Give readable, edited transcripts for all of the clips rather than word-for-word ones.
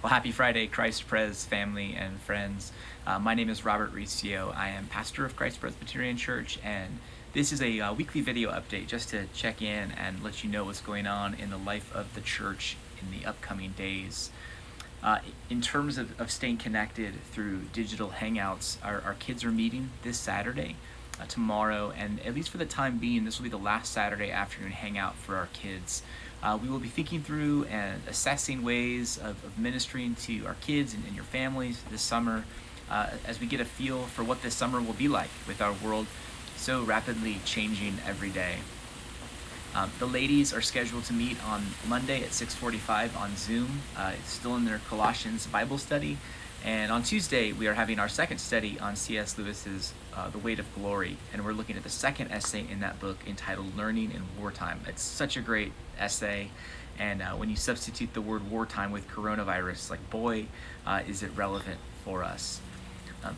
Well, happy Friday, Christ Pres family and friends. My name is Robert Riccio. I am pastor of Christ Presbyterian Church, and this is a weekly video update just to check in and let you know what's going on in the life of the church in the upcoming days. In terms of staying connected through digital hangouts, our kids are meeting this Saturday, tomorrow, and at least for the time being, this will be the last Saturday afternoon hangout for our kids. We will be thinking through and assessing ways of ministering to our kids and your families this summer as we get a feel for what this summer will be like with our world so rapidly changing every day. The ladies are scheduled to meet on Monday at 6:45 on Zoom. It's still in their Colossians Bible study. And on Tuesday, we are having our second study on C.S. Lewis's The Weight of Glory. And we're looking at the second essay in that book entitled Learning in Wartime. It's such a great essay. And when you substitute the word wartime with coronavirus, like, boy, is it relevant for us.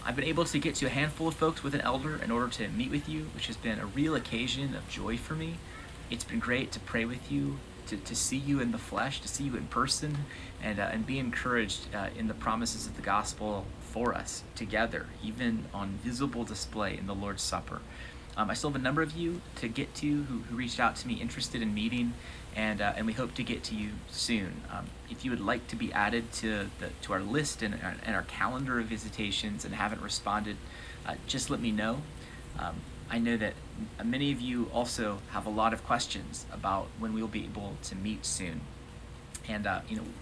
I've been able to get to a handful of folks with an elder in order to meet with you, which has been a real occasion of joy for me. It's been great to pray with you, to see you in the flesh, to see you in person, and be encouraged in the promises of the gospel for us together, even on visible display in the Lord's Supper. I still have a number of you to get to who reached out to me interested in meeting, and we hope to get to you soon. If you would like to be added to our list and our calendar of visitations and haven't responded, just let me know. I know that many of you also have a lot of questions about when we'll be able to meet soon. And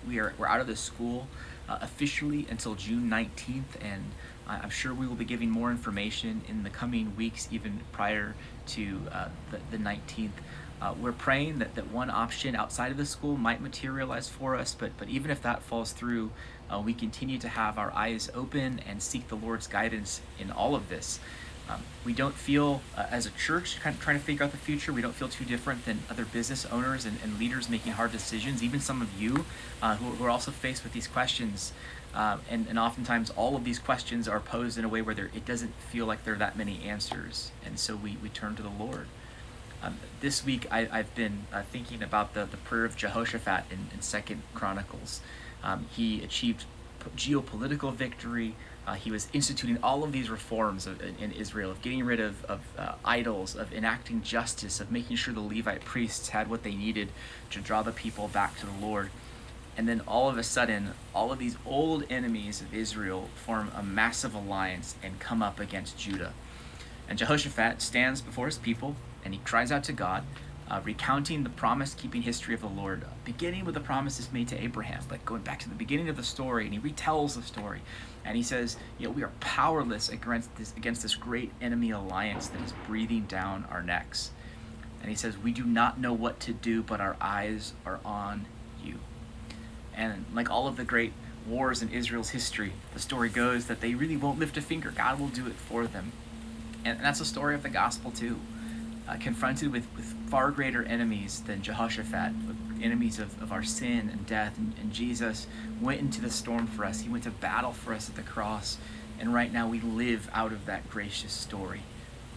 we're out of the school officially until June 19th, and I'm sure we will be giving more information in the coming weeks, even prior to the 19th. We're praying that one option outside of the school might materialize for us, but even if that falls through, we continue to have our eyes open and seek the Lord's guidance in all of this. We don't feel, as a church, kind of trying to figure out the future, we don't feel too different than other business owners and leaders making hard decisions, even some of you who are also faced with these questions. And oftentimes all of these questions are posed in a way where it doesn't feel like there are that many answers. And so we turn to the Lord. This week I've been thinking about the prayer of Jehoshaphat in 2 Chronicles. He achieved geopolitical victory. He was instituting all of these reforms in Israel, of getting rid of idols, of enacting justice, of making sure the Levite priests had what they needed to draw the people back to the Lord. And then all of a sudden, all of these old enemies of Israel form a massive alliance and come up against Judah. And Jehoshaphat stands before his people and he cries out to God, recounting the promise-keeping history of the Lord, beginning with the promises made to Abraham, like going back to the beginning of the story, and he retells the story. And he says, we are powerless against this great enemy alliance that is breathing down our necks. And he says, we do not know what to do, but our eyes are on you. And like all of the great wars in Israel's history, the story goes that they really won't lift a finger. God will do it for them. And that's the story of the gospel too. Confronted with far greater enemies than Jehoshaphat, enemies of our sin and death, and Jesus went into the storm for us. He went to battle for us at the cross, and right now we live out of that gracious story.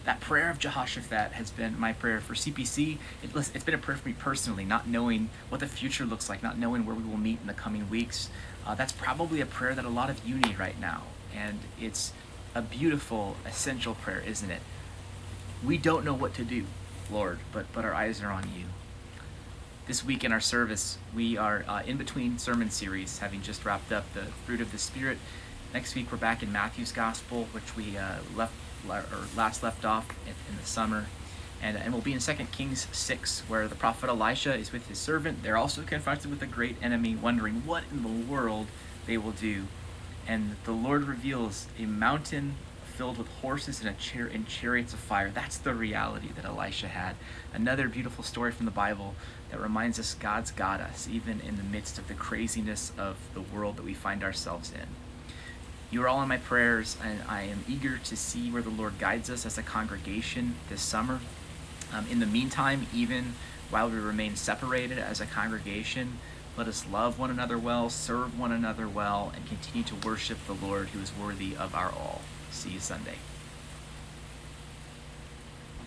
That prayer of Jehoshaphat has been my prayer for CPC. It's been a prayer for me personally, not knowing what the future looks like, not knowing where we will meet in the coming weeks. That's probably a prayer that a lot of you need right now, and it's a beautiful, essential prayer, isn't it? We don't know what to do, Lord, but our eyes are on you. This week in our service, we are in between sermon series, having just wrapped up the Fruit of the Spirit. Next week, we're back in Matthew's Gospel, which we last left off in the summer. And we'll be in 2 Kings 6, where the prophet Elisha is with his servant. They're also confronted with a great enemy, wondering what in the world they will do. And the Lord reveals a mountain filled with horses and chariots of fire. That's the reality that Elisha had. Another beautiful story from the Bible that reminds us God's got us, even in the midst of the craziness of the world that we find ourselves in. You are all in my prayers, and I am eager to see where the Lord guides us as a congregation this summer. In the meantime, even while we remain separated as a congregation, let us love one another well, serve one another well, and continue to worship the Lord who is worthy of our all. See you Sunday.